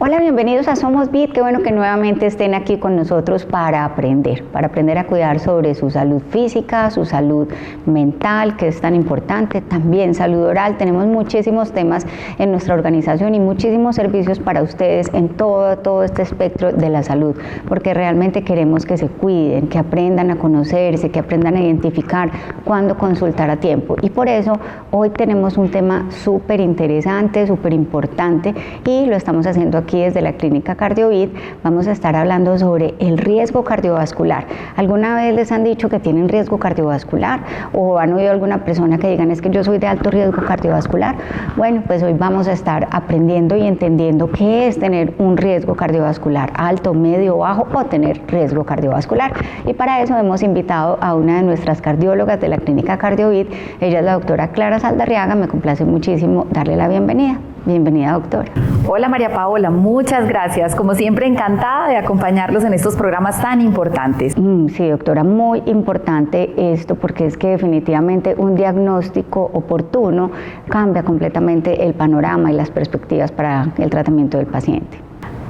Hola, bienvenidos a Somos Bit. Qué bueno que nuevamente estén aquí con nosotros para aprender a cuidar sobre su salud física, su salud mental, que es tan importante, también salud oral. Tenemos muchísimos temas en nuestra organización y muchísimos servicios para ustedes en todo este espectro de la salud, porque realmente queremos que se cuiden, que aprendan a conocerse, que aprendan a identificar cuándo consultar a tiempo. Y por eso hoy tenemos un tema súper interesante, súper importante, y lo estamos haciendo aquí desde la Clínica CardioVit. Vamos a estar hablando sobre el riesgo cardiovascular. ¿Alguna vez les han dicho que tienen riesgo cardiovascular? ¿O han oído alguna persona que digan, es que yo soy de alto riesgo cardiovascular? Bueno, pues hoy vamos a estar aprendiendo y entendiendo qué es tener un riesgo cardiovascular, alto, medio, bajo o tener riesgo cardiovascular. Y para eso hemos invitado a una de nuestras cardiólogas de la Clínica CardioVit. Ella es la doctora Clara Saldarriaga. Me complace muchísimo darle la bienvenida. Bienvenida, doctora. Hola, María Paola, muchas gracias. Como siempre, encantada de acompañarlos en estos programas tan importantes. Sí, doctora, muy importante esto, porque es que definitivamente un diagnóstico oportuno cambia completamente el panorama y las perspectivas para el tratamiento del paciente.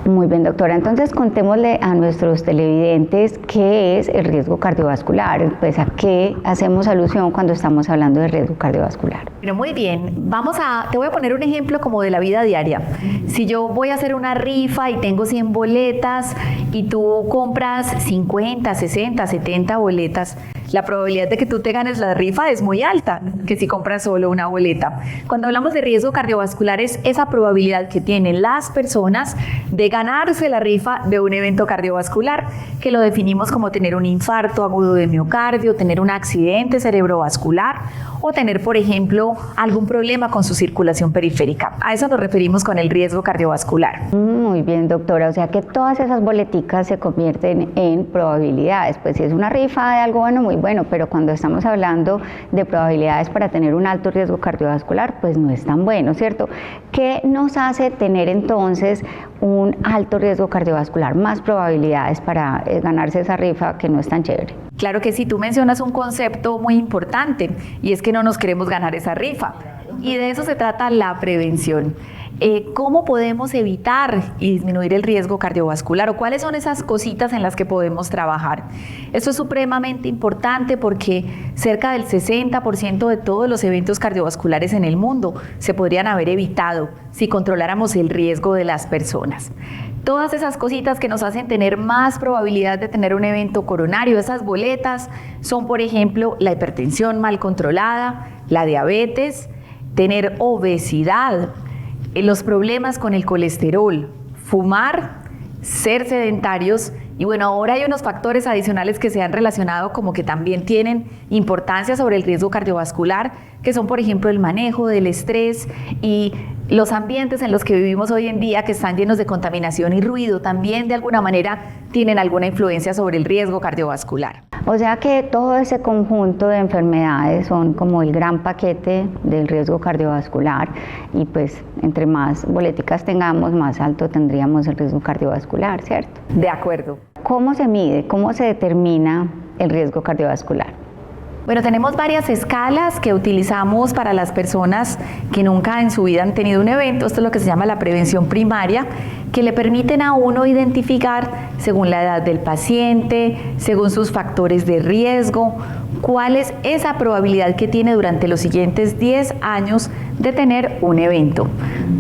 Muy bien, doctora. Entonces, contémosle a nuestros televidentes qué es el riesgo cardiovascular, pues a qué hacemos alusión cuando estamos hablando de riesgo cardiovascular. Pero muy bien, te voy a poner un ejemplo como de la vida diaria. Si yo voy a hacer una rifa y tengo 100 boletas y tú compras 50, 60, 70 boletas, la probabilidad de que tú te ganes la rifa es muy alta que si compras solo una boleta. Cuando hablamos de riesgo cardiovascular es esa probabilidad que tienen las personas de ganarse la rifa de un evento cardiovascular, que lo definimos como tener un infarto agudo de miocardio, tener un accidente cerebrovascular o tener, por ejemplo, algún problema con su circulación periférica. A eso nos referimos con el riesgo cardiovascular. Muy bien, doctora. O sea que todas esas boleticas se convierten en probabilidades. Pues si es una rifa de algo bueno, muy bueno, pero cuando estamos hablando de probabilidades para tener un alto riesgo cardiovascular, pues no es tan bueno, ¿cierto? ¿Qué nos hace tener entonces un alto riesgo cardiovascular, más probabilidades para ganarse esa rifa que no es tan chévere? Claro que sí, tú mencionas un concepto muy importante y es que no nos queremos ganar esa rifa, y de eso se trata la prevención. ¿Cómo podemos evitar y disminuir el riesgo cardiovascular o cuáles son esas cositas en las que podemos trabajar? Esto es supremamente importante porque cerca del 60% de todos los eventos cardiovasculares en el mundo se podrían haber evitado si controláramos el riesgo de las personas. Todas esas cositas que nos hacen tener más probabilidad de tener un evento coronario, esas boletas, son, por ejemplo, la hipertensión mal controlada, la diabetes, tener obesidad, los problemas con el colesterol, fumar, ser sedentarios. Y bueno, ahora hay unos factores adicionales que se han relacionado como que también tienen importancia sobre el riesgo cardiovascular, que son, por ejemplo, el manejo del estrés y los ambientes en los que vivimos hoy en día, que están llenos de contaminación y ruido, también de alguna manera tienen alguna influencia sobre el riesgo cardiovascular. O sea que todo ese conjunto de enfermedades son como el gran paquete del riesgo cardiovascular, y pues entre más boleticas tengamos, más alto tendríamos el riesgo cardiovascular, ¿cierto? De acuerdo. ¿Cómo se mide? ¿Cómo se determina el riesgo cardiovascular? Bueno, tenemos varias escalas que utilizamos para las personas que nunca en su vida han tenido un evento. Esto es lo que se llama la prevención primaria, que le permiten a uno identificar, según la edad del paciente, según sus factores de riesgo, cuál es esa probabilidad que tiene durante los siguientes 10 años de tener un evento.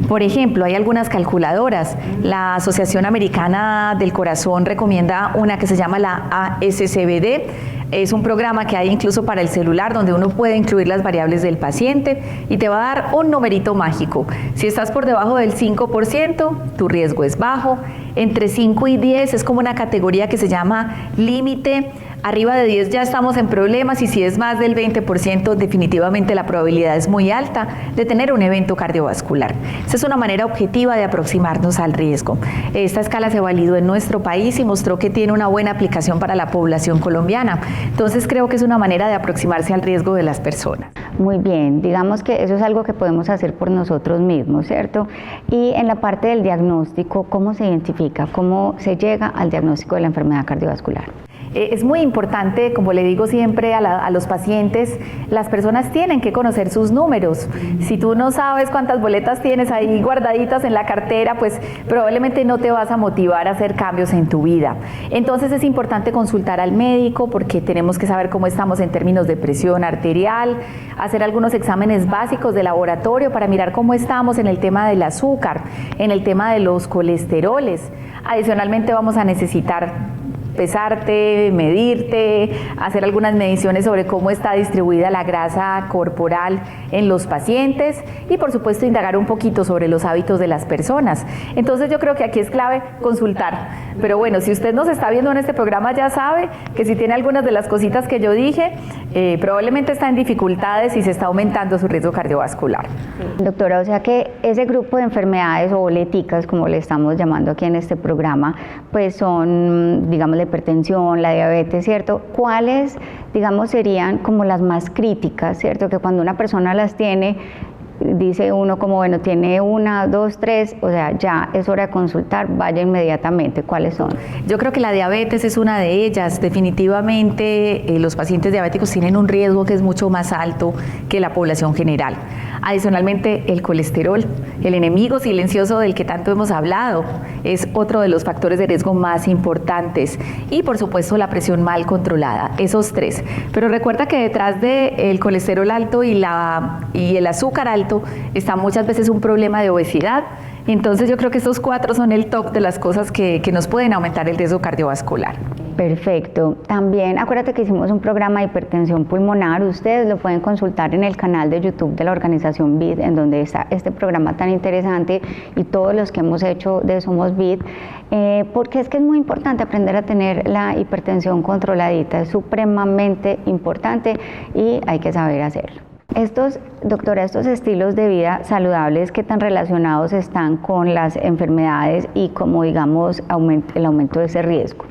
Por ejemplo, hay algunas calculadoras. La Asociación Americana del Corazón recomienda una que se llama la ASCVD. Es un programa que hay incluso para el celular, donde uno puede incluir las variables del paciente y te va a dar un numerito mágico. Si estás por debajo del 5%, tu riesgo es bajo. Entre 5 y 10 es como una categoría que se llama límite. Arriba de 10 ya estamos en problemas, y si es más del 20%, definitivamente la probabilidad es muy alta de tener un evento cardiovascular. Esa es una manera objetiva de aproximarnos al riesgo. Esta escala se validó en nuestro país y mostró que tiene una buena aplicación para la población colombiana. Entonces creo que es una manera de aproximarse al riesgo de las personas. Muy bien, digamos que eso es algo que podemos hacer por nosotros mismos, ¿cierto? Y en la parte del diagnóstico, ¿cómo se identifica? ¿Cómo se llega al diagnóstico de la enfermedad cardiovascular? Es muy importante, como le digo siempre a los pacientes, las personas tienen que conocer sus números. Si tú no sabes cuántas boletas tienes ahí guardaditas en la cartera, pues probablemente no te vas a motivar a hacer cambios en tu vida. Entonces es importante consultar al médico porque tenemos que saber cómo estamos en términos de presión arterial, hacer algunos exámenes básicos de laboratorio para mirar cómo estamos en el tema del azúcar, en el tema de los colesteroles. Adicionalmente vamos a necesitar pesarte, medirte, hacer algunas mediciones sobre cómo está distribuida la grasa corporal en los pacientes y por supuesto indagar un poquito sobre los hábitos de las personas. Entonces yo creo que aquí es clave consultar. Pero bueno, si usted nos está viendo en este programa ya sabe que si tiene algunas de las cositas que yo dije, probablemente está en dificultades y se está aumentando su riesgo cardiovascular. Doctora, o sea que ese grupo de enfermedades o boleticas, como le estamos llamando aquí en este programa, pues son, digamos, la hipertensión, la diabetes, ¿cierto? ¿Cuáles, digamos, serían como las más críticas, ¿cierto? Que cuando una persona las tiene, dice uno como, bueno, tiene 1, 2, 3, o sea, ya es hora de consultar, vaya inmediatamente. ¿Cuáles son? Yo creo que la diabetes es una de ellas. Definitivamente los pacientes diabéticos tienen un riesgo que es mucho más alto que la población general. Adicionalmente, el colesterol, el enemigo silencioso del que tanto hemos hablado, es otro de los factores de riesgo más importantes. Y por supuesto la presión mal controlada, esos 3. Pero recuerda que detrás del colesterol alto y el azúcar alto está muchas veces un problema de obesidad. Entonces yo creo que estos 4 son el top de las cosas que nos pueden aumentar el riesgo cardiovascular. Perfecto. También acuérdate que hicimos un programa de hipertensión pulmonar. Ustedes lo pueden consultar en el canal de YouTube de la organización BID, en donde está este programa tan interesante y todos los que hemos hecho de Somos BID, porque es que es muy importante aprender a tener la hipertensión controladita. Es supremamente importante y hay que saber hacerlo. Doctora, estos estilos de vida saludables, ¿qué tan relacionados están con las enfermedades y como digamos el aumento de ese riesgo?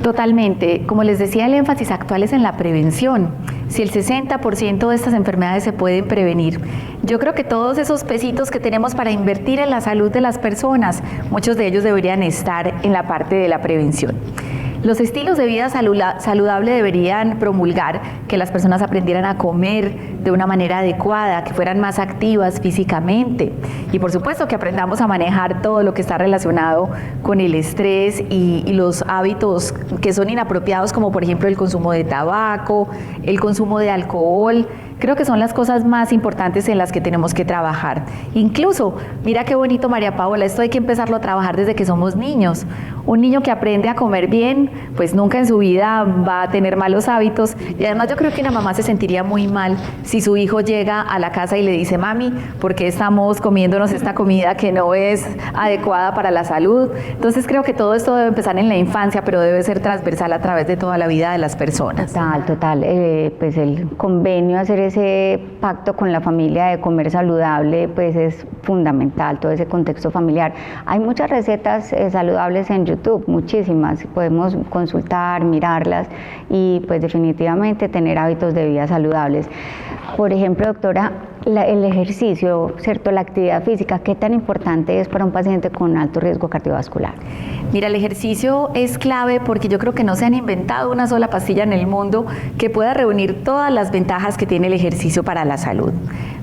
Totalmente. Como les decía, el énfasis actual es en la prevención. Si el 60% de estas enfermedades se pueden prevenir, yo creo que todos esos pesitos que tenemos para invertir en la salud de las personas, muchos de ellos deberían estar en la parte de la prevención. Los estilos de vida saludable deberían promulgar que las personas aprendieran a comer de una manera adecuada, que fueran más activas físicamente y por supuesto que aprendamos a manejar todo lo que está relacionado con el estrés y los hábitos que son inapropiados, como por ejemplo el consumo de tabaco, el consumo de alcohol. Creo que son las cosas más importantes en las que tenemos que trabajar. Incluso, mira qué bonito, María Paola, esto hay que empezarlo a trabajar desde que somos niños. Un niño que aprende a comer bien, pues nunca en su vida va a tener malos hábitos. Y además yo creo que una mamá se sentiría muy mal si su hijo llega a la casa y le dice, mami, ¿por qué estamos comiéndonos esta comida que no es adecuada para la salud? Entonces creo que todo esto debe empezar en la infancia, pero debe ser transversal a través de toda la vida de las personas. Total. Pues el convenio, hacer ese pacto con la familia de comer saludable, pues es fundamental, todo ese contexto familiar. Hay muchas recetas saludables en YouTube, muchísimas, podemos consultar, mirarlas y pues definitivamente tener hábitos de vida saludables. Por ejemplo, doctora, el ejercicio, ¿cierto? La actividad física, ¿qué tan importante es para un paciente con alto riesgo cardiovascular? Mira, el ejercicio es clave porque yo creo que no se han inventado una sola pastilla en el mundo que pueda reunir todas las ventajas que tiene el ejercicio para la salud.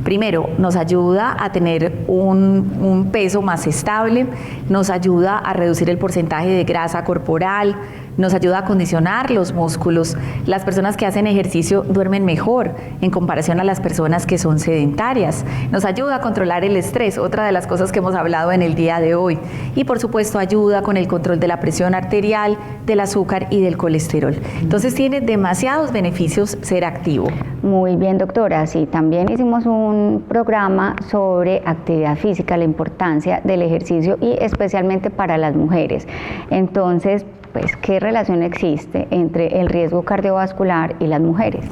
Primero, nos ayuda a tener un peso más estable, nos ayuda a reducir el porcentaje de grasa corporal, nos ayuda a acondicionar los músculos. Las personas que hacen ejercicio duermen mejor en comparación a las personas que son sedentarias. Nos ayuda a controlar el estrés, otra de las cosas que hemos hablado en el día de hoy. Y por supuesto ayuda con el control de la presión arterial, del azúcar y del colesterol. Entonces tiene demasiados beneficios ser activo. Muy bien, doctora. Sí, también hicimos un programa sobre actividad física, la importancia del ejercicio y especialmente para las mujeres. Entonces, pues, ¿qué relación existe entre el riesgo cardiovascular y las mujeres?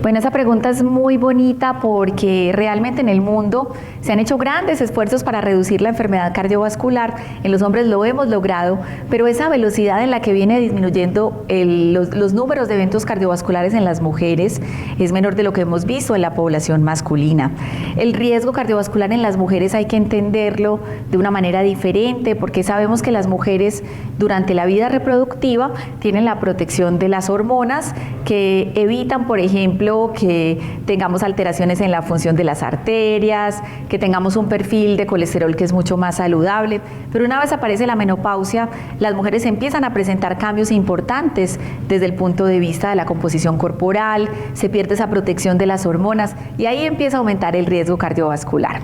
Bueno, esa pregunta es muy bonita porque realmente en el mundo se han hecho grandes esfuerzos para reducir la enfermedad cardiovascular. En los hombres lo hemos logrado, pero esa velocidad en la que viene disminuyendo los números de eventos cardiovasculares en las mujeres es menor de lo que hemos visto en la población masculina. El riesgo cardiovascular en las mujeres hay que entenderlo de una manera diferente porque sabemos que las mujeres durante la vida reproductiva reproductiva tienen la protección de las hormonas que evitan, por ejemplo, que tengamos alteraciones en la función de las arterias, que tengamos un perfil de colesterol que es mucho más saludable. Pero una vez aparece la menopausia, las mujeres empiezan a presentar cambios importantes desde el punto de vista de la composición corporal, se pierde esa protección de las hormonas y ahí empieza a aumentar el riesgo cardiovascular.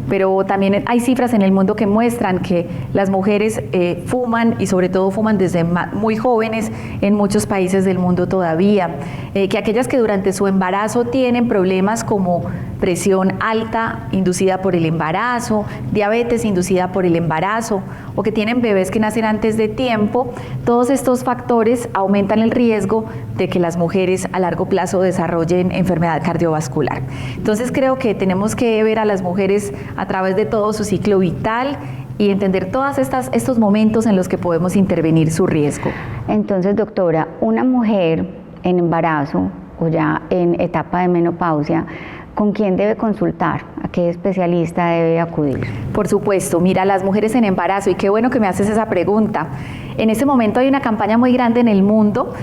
Pero también hay cifras en el mundo que muestran que las mujeres fuman y sobre todo fuman desde muy jóvenes en muchos países del mundo todavía, que aquellas que durante su embarazo tienen problemas como presión alta inducida por el embarazo, diabetes inducida por el embarazo o que tienen bebés que nacen antes de tiempo, todos estos factores aumentan el riesgo de que las mujeres a largo plazo desarrollen enfermedad cardiovascular. Entonces creo que tenemos que ver a las mujeres a través de todo su ciclo vital y entender todos estos momentos en los que podemos intervenir su riesgo. Entonces, doctora, una mujer en embarazo o ya en etapa de menopausia, ¿con quién debe consultar? ¿A qué especialista debe acudir? Por supuesto, mira, las mujeres en embarazo, y qué bueno que me haces esa pregunta. En este momento hay una campaña muy grande en el mundo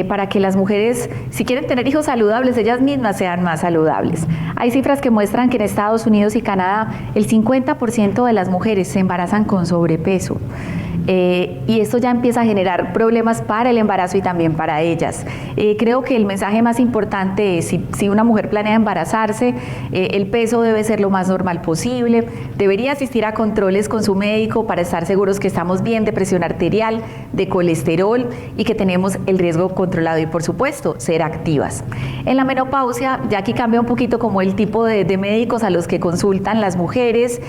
para que las mujeres, si quieren tener hijos saludables, ellas mismas sean más saludables. Hay cifras que muestran que en Estados Unidos y Canadá el 50% de las mujeres se embarazan con sobrepeso. Y esto ya empieza a generar problemas para el embarazo y también para ellas. Creo que el mensaje más importante es, si una mujer planea embarazarse, el peso debe ser lo más normal posible, debería asistir a controles con su médico para estar seguros que estamos bien de presión arterial, de colesterol y que tenemos el riesgo controlado y, por supuesto, ser activas. En la menopausia, ya aquí cambia un poquito como el tipo de médicos a los que consultan las mujeres,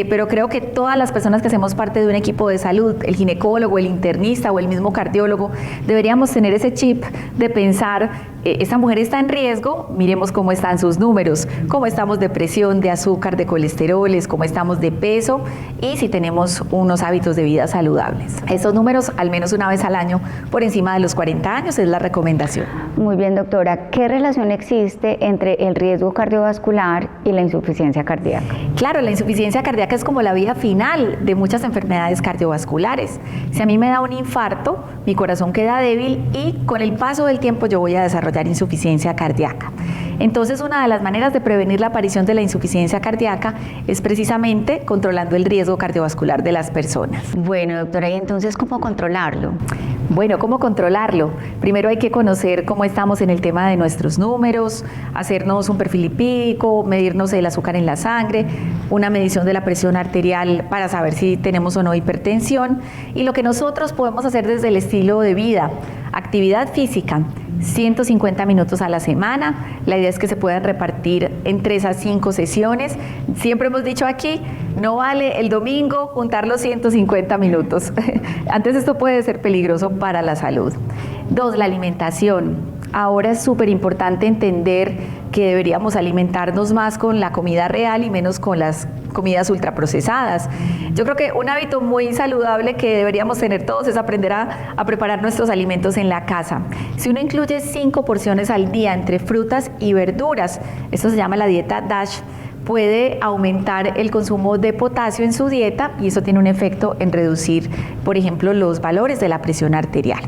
pero creo que todas las personas que hacemos parte de un equipo de salud, el ginecólogo, el internista o el mismo cardiólogo, deberíamos tener ese chip de pensar, esta mujer está en riesgo, miremos cómo están sus números, cómo estamos de presión, de azúcar, de colesteroles, cómo estamos de peso y si tenemos unos hábitos de vida saludables. Estos números al menos una vez al año por encima de los 40 años es la recomendación. Muy bien, doctora. ¿Qué relación existe entre el riesgo cardiovascular y la insuficiencia cardíaca? Claro, la insuficiencia cardíaca es como la vía final de muchas enfermedades cardiovasculares. Si a mí me da un infarto, mi corazón queda débil y con el paso del tiempo yo voy a desarrollar insuficiencia cardíaca. Entonces, una de las maneras de prevenir la aparición de la insuficiencia cardíaca es precisamente controlando el riesgo cardiovascular de las personas. Bueno, doctora, ¿y entonces cómo controlarlo? Bueno, ¿cómo controlarlo? Primero hay que conocer cómo estamos en el tema de nuestros números, hacernos un perfil lipídico, medirnos el azúcar en la sangre, una medición de la presión arterial para saber si tenemos o no hipertensión y lo que nosotros podemos hacer desde el estilo de vida, actividad física, 150 minutos a la semana, la idea es que se puedan repartir en 3 a 5 sesiones. Siempre hemos dicho aquí, no vale el domingo juntar los 150 minutos. Antes esto puede ser peligroso para la salud. 2, la alimentación. Ahora es súper importante entender que deberíamos alimentarnos más con la comida real y menos con las comidas ultraprocesadas. Yo creo que un hábito muy saludable que deberíamos tener todos es aprender a preparar nuestros alimentos en la casa. Si uno incluye 5 porciones al día entre frutas y verduras, esto se llama la dieta DASH, puede aumentar el consumo de potasio en su dieta y eso tiene un efecto en reducir, por ejemplo, los valores de la presión arterial.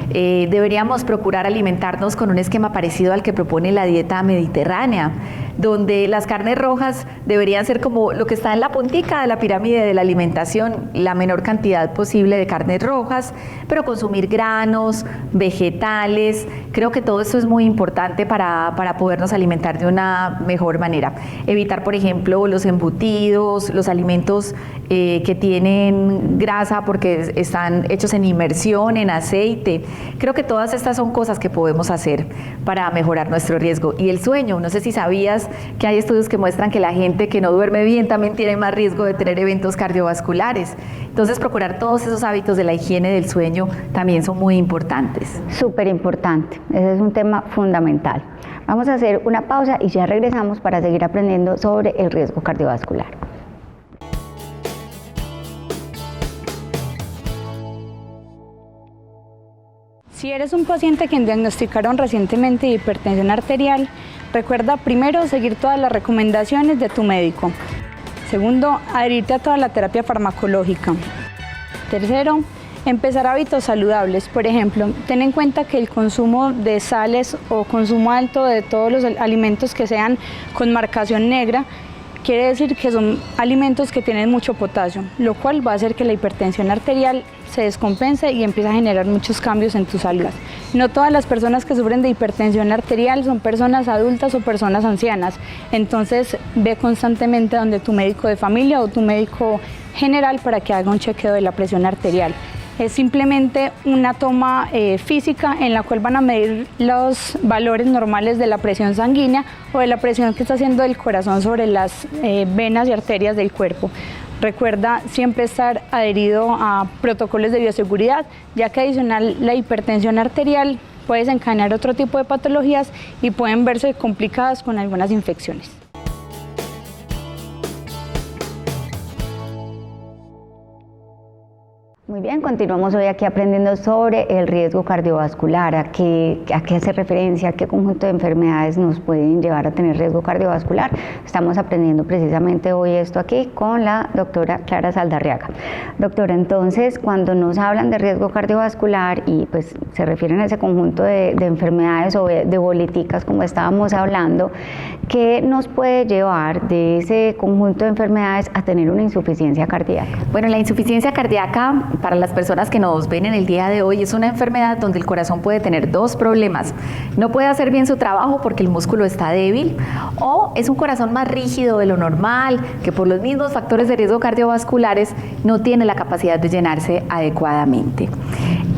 Deberíamos procurar alimentarnos con un esquema parecido al que propone la dieta mediterránea, donde las carnes rojas deberían ser como lo que está en la puntica de la pirámide de la alimentación, la menor cantidad posible de carnes rojas, pero consumir granos, vegetales. Creo que todo esto es muy importante para podernos alimentar de una mejor manera. Evitar, por ejemplo, los embutidos, los alimentos que tienen grasa porque están hechos en inmersión, en aceite. Creo que todas estas son cosas que podemos hacer para mejorar nuestro riesgo. Y el sueño, no sé si sabías que hay estudios que muestran que la gente que no duerme bien también tiene más riesgo de tener eventos cardiovasculares. Entonces, procurar todos esos hábitos de la higiene del sueño también son muy importantes. Súper importante, ese es un tema fundamental. Vamos a hacer una pausa y ya regresamos para seguir aprendiendo sobre el riesgo cardiovascular. Si eres un paciente que diagnosticaron recientemente hipertensión arterial, recuerda primero seguir todas las recomendaciones de tu médico. Segundo, adherirte a toda la terapia farmacológica. Tercero, Empezar hábitos saludables, por ejemplo, ten en cuenta que el consumo de sales o consumo alto de todos los alimentos que sean con marcación negra quiere decir que son alimentos que tienen mucho potasio, lo cual va a hacer que la hipertensión arterial se descompense y empieza a generar muchos cambios en tu salud. No todas las personas que sufren de hipertensión arterial son personas adultas o personas ancianas, entonces ve constantemente donde tu médico de familia o tu médico general para que haga un chequeo de la presión arterial. Es simplemente una toma física en la cual van a medir los valores normales de la presión sanguínea o de la presión que está haciendo el corazón sobre las venas y arterias del cuerpo. Recuerda siempre estar adherido a protocolos de bioseguridad, ya que adicional la hipertensión arterial puede desencadenar otro tipo de patologías y pueden verse complicadas con algunas infecciones. Muy bien, continuamos hoy aquí aprendiendo sobre el riesgo cardiovascular, a qué hace referencia, a qué conjunto de enfermedades nos pueden llevar a tener riesgo cardiovascular. Estamos aprendiendo precisamente hoy esto aquí con la doctora Clara Saldarriaga. Doctora, entonces, cuando nos hablan de riesgo cardiovascular y pues se refieren a ese conjunto de enfermedades o de boliticas como estábamos hablando, ¿qué nos puede llevar de ese conjunto de enfermedades a tener una insuficiencia cardíaca? Bueno, la insuficiencia cardíaca, para las personas que nos ven en el día de hoy, es una enfermedad donde el corazón puede tener dos problemas. No puede hacer bien su trabajo porque el músculo está débil, o es un corazón más rígido de lo normal, que por los mismos factores de riesgo cardiovasculares no tiene la capacidad de llenarse adecuadamente.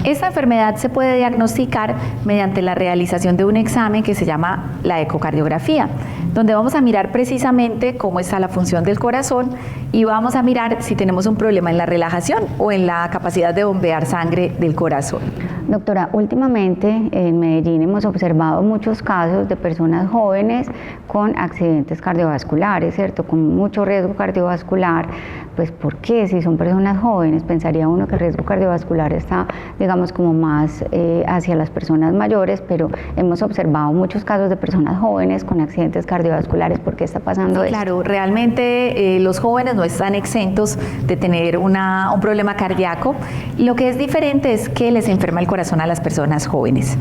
Esta enfermedad se puede diagnosticar mediante la realización de un examen que se llama la ecocardiografía, donde vamos a mirar precisamente cómo está la función del corazón y vamos a mirar si tenemos un problema en la relajación o en la capacidad de bombear sangre del corazón. Doctora, últimamente en Medellín hemos observado muchos casos de personas jóvenes con accidentes cardiovasculares, ¿cierto? Con mucho riesgo cardiovascular. Pues ¿por qué? Si son personas jóvenes, pensaría uno que el riesgo cardiovascular está, digamos, como más hacia las personas mayores, pero hemos observado muchos casos de personas jóvenes con accidentes cardiovasculares. ¿Por qué está pasando esto? Claro, realmente los jóvenes no están exentos de tener un problema cardíaco. Lo que es diferente es que les enferma el corazón a las personas jóvenes.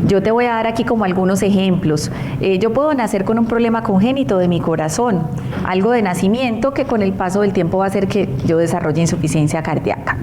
Yo te voy a dar aquí como algunos ejemplos. Yo puedo nacer con un problema congénito de mi corazón, algo de nacimiento que con el paso del tiempo va a hacer que yo desarrolle insuficiencia cardíaca.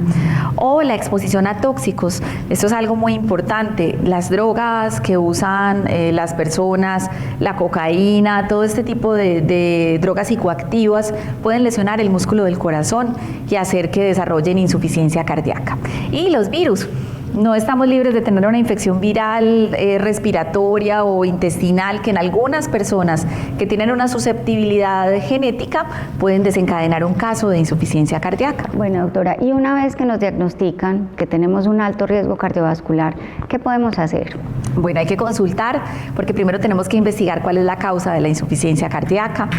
O la exposición a tóxicos, esto es algo muy importante. Las drogas que usan las personas, la cocaína, todo este tipo de drogas psicoactivas pueden lesionar el músculo del corazón y hacer que desarrollen insuficiencia cardíaca. Y los virus. No estamos libres de tener una infección viral, respiratoria o intestinal que en algunas personas que tienen una susceptibilidad genética pueden desencadenar un caso de insuficiencia cardíaca. Bueno, doctora, y una vez que nos diagnostican que tenemos un alto riesgo cardiovascular, ¿qué podemos hacer? Bueno, hay que consultar porque primero tenemos que investigar cuál es la causa de la insuficiencia cardíaca.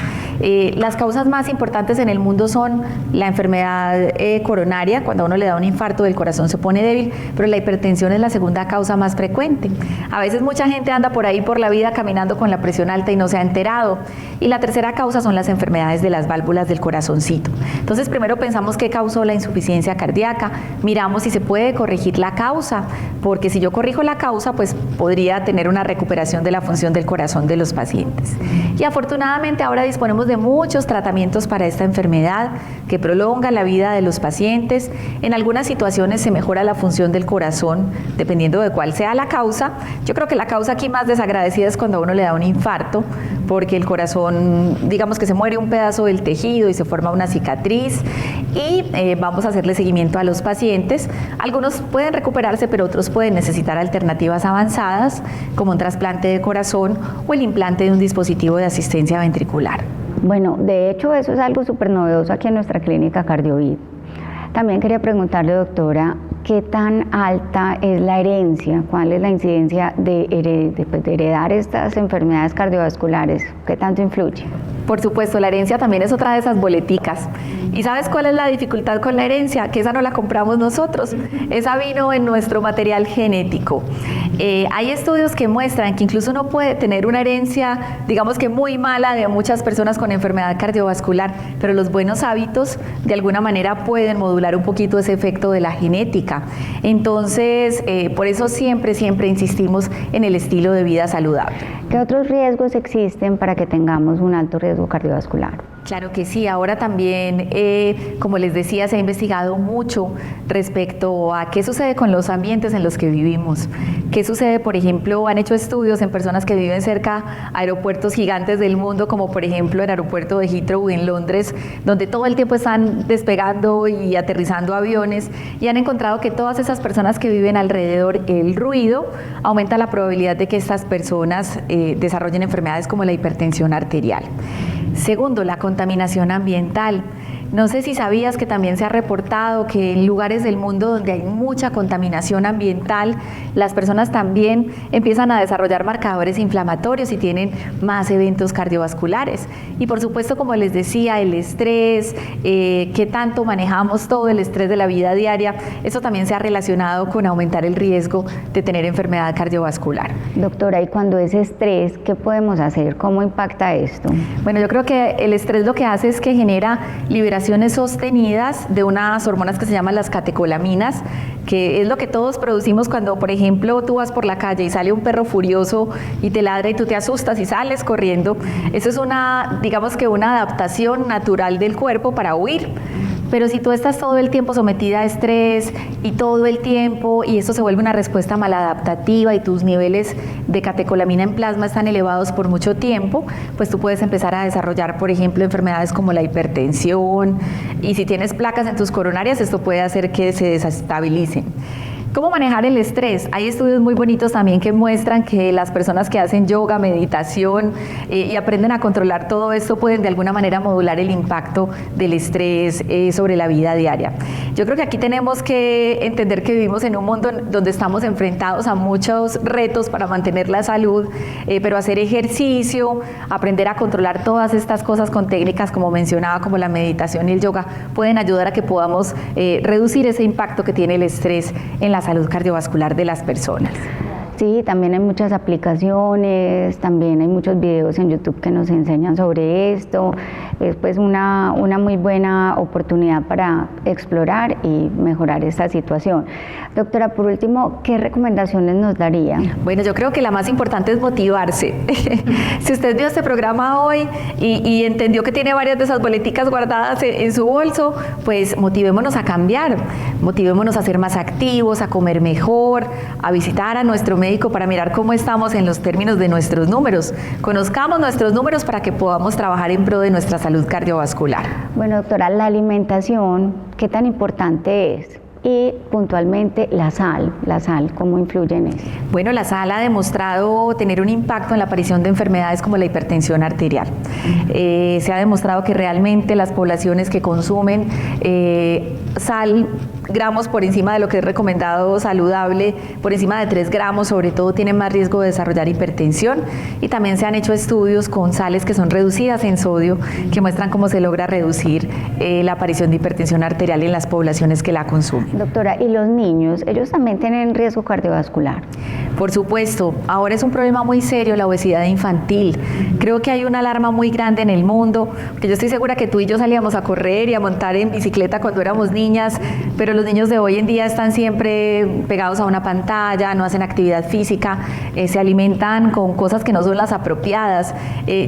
Las causas más importantes en el mundo son la enfermedad coronaria, cuando a uno le da un infarto del corazón se pone débil, pero la hipertensión es la segunda causa más frecuente. A veces mucha gente anda por ahí por la vida caminando con la presión alta y no se ha enterado. Y la tercera causa son las enfermedades de las válvulas del corazoncito. Entonces primero pensamos qué causó la insuficiencia cardíaca, miramos si se puede corregir la causa, porque si yo corrijo la causa, pues podría tener una recuperación de la función del corazón de los pacientes. Y afortunadamente ahora disponemos de muchos tratamientos para esta enfermedad que prolongan la vida de los pacientes. En algunas situaciones se mejora la función del corazón, dependiendo de cuál sea la causa. Yo creo que la causa aquí más desagradecida es cuando a uno le da un infarto, porque el corazón, digamos que se muere un pedazo del tejido y se forma una cicatriz y vamos a hacerle seguimiento a los pacientes. Algunos pueden recuperarse, pero otros pueden necesitar alternativas avanzadas, como un trasplante de corazón o el implante de un dispositivo de asistencia ventricular. Bueno, de hecho eso es algo súper novedoso aquí en nuestra clínica CardioVit. También quería preguntarle, doctora, ¿qué tan alta es la herencia? ¿Cuál es la incidencia de heredar estas enfermedades cardiovasculares? ¿Qué tanto influye? Por supuesto, la herencia también es otra de esas boleticas. ¿Y sabes cuál es la dificultad con la herencia? Que esa no la compramos nosotros, esa vino en nuestro material genético. Hay estudios que muestran que incluso uno puede tener una herencia, digamos que muy mala, de muchas personas con enfermedad cardiovascular, pero los buenos hábitos de alguna manera pueden modular un poquito ese efecto de la genética. Entonces, por eso siempre insistimos en el estilo de vida saludable. ¿Qué otros riesgos existen para que tengamos un alto riesgo cardiovascular? Claro que sí, ahora también, como les decía, se ha investigado mucho respecto a qué sucede con los ambientes en los que vivimos. ¿Qué sucede, por ejemplo, han hecho estudios en personas que viven cerca a aeropuertos gigantes del mundo, como por ejemplo el aeropuerto de Heathrow en Londres, donde todo el tiempo están despegando y aterrizando aviones, y han encontrado que todas esas personas que viven alrededor, el ruido aumenta la probabilidad de que estas personas desarrollen enfermedades como la hipertensión arterial. Segundo, la contaminación ambiental. No sé si sabías que también se ha reportado que en lugares del mundo donde hay mucha contaminación ambiental, las personas también empiezan a desarrollar marcadores inflamatorios y tienen más eventos cardiovasculares. Y por supuesto, como les decía, el estrés, qué tanto manejamos todo el estrés de la vida diaria, eso también se ha relacionado con aumentar el riesgo de tener enfermedad cardiovascular. Doctora, ¿y cuando es estrés, qué podemos hacer? ¿Cómo impacta esto? Bueno, yo creo que el estrés lo que hace es que genera liberaciones sostenidas de unas hormonas que se llaman las catecolaminas, que es lo que todos producimos cuando, por ejemplo, tú vas por la calle y sale un perro furioso y te ladra y tú te asustas y sales corriendo. Eso es digamos que una adaptación natural del cuerpo para huir. Pero si tú estás todo el tiempo sometida a estrés y todo el tiempo, y esto se vuelve una respuesta maladaptativa y tus niveles de catecolamina en plasma están elevados por mucho tiempo, pues tú puedes empezar a desarrollar, por ejemplo, enfermedades como la hipertensión, y si tienes placas en tus coronarias, esto puede hacer que se desestabilicen. ¿Cómo manejar el estrés? Hay estudios muy bonitos también que muestran que las personas que hacen yoga, meditación y aprenden a controlar todo esto pueden de alguna manera modular el impacto del estrés sobre la vida diaria. Yo creo que aquí tenemos que entender que vivimos en un mundo donde estamos enfrentados a muchos retos para mantener la salud, pero hacer ejercicio, aprender a controlar todas estas cosas con técnicas como mencionaba, como la meditación y el yoga, pueden ayudar a que podamos reducir ese impacto que tiene el estrés en la salud cardiovascular de las personas. Sí, también hay muchas aplicaciones, también hay muchos videos en YouTube que nos enseñan sobre esto. Es pues una muy buena oportunidad para explorar y mejorar esta situación. Doctora, por último, ¿qué recomendaciones nos daría? Bueno, yo creo que la más importante es motivarse. Si usted vio este programa hoy y entendió que tiene varias de esas boleticas guardadas en su bolso, pues motivémonos a cambiar, motivémonos a ser más activos, a comer mejor, a visitar a nuestro médico para mirar cómo estamos en los términos de nuestros números. Conozcamos nuestros números para que podamos trabajar en pro de nuestra salud cardiovascular. Bueno, doctora, la alimentación, ¿qué tan importante es? Y puntualmente la sal, ¿cómo influye en eso? Bueno, la sal ha demostrado tener un impacto en la aparición de enfermedades como la hipertensión arterial. Se ha demostrado que realmente las poblaciones que consumen sal, gramos por encima de lo que es recomendado saludable, por encima de 3 gramos, sobre todo tienen más riesgo de desarrollar hipertensión, y también se han hecho estudios con sales que son reducidas en sodio que muestran cómo se logra reducir la aparición de hipertensión arterial en las poblaciones que la consumen. Doctora, ¿y los niños, ellos también tienen riesgo cardiovascular? Por supuesto, ahora es un problema muy serio la obesidad infantil. Creo que hay una alarma muy grande en el mundo, porque yo estoy segura que tú y yo salíamos a correr y a montar en bicicleta cuando éramos niñas, pero los niños de hoy en día están siempre pegados a una pantalla, no hacen actividad física, se alimentan con cosas que no son las apropiadas.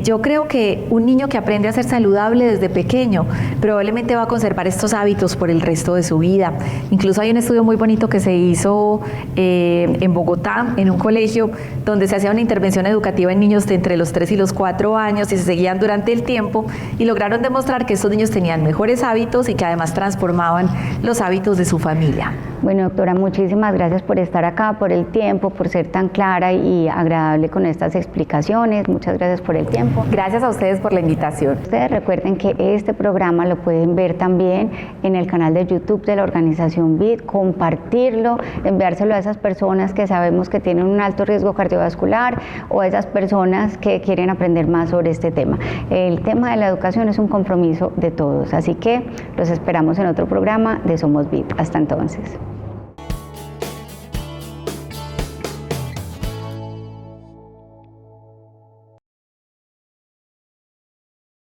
Yo creo que un niño que aprende a ser saludable desde pequeño probablemente va a conservar estos hábitos por el resto de su vida. Incluso hay un estudio muy bonito que se hizo en Bogotá, en un colegio, donde se hacía una intervención educativa en niños de entre los 3 y los 4 años y se seguían durante el tiempo, y lograron demostrar que estos niños tenían mejores hábitos y que además transformaban los hábitos de su familia. Bueno, doctora, muchísimas gracias por estar acá, por el tiempo, por ser tan clara y agradable con estas explicaciones. Muchas gracias por el tiempo. Gracias a ustedes por la invitación. Ustedes recuerden que este programa lo pueden ver también en el canal de YouTube de la organización BID, compartirlo, enviárselo a esas personas que sabemos que tienen un alto riesgo cardiovascular o a esas personas que quieren aprender más sobre este tema. El tema de la educación es un compromiso de todos, así que los esperamos en otro programa de Somos BID. Hasta entonces.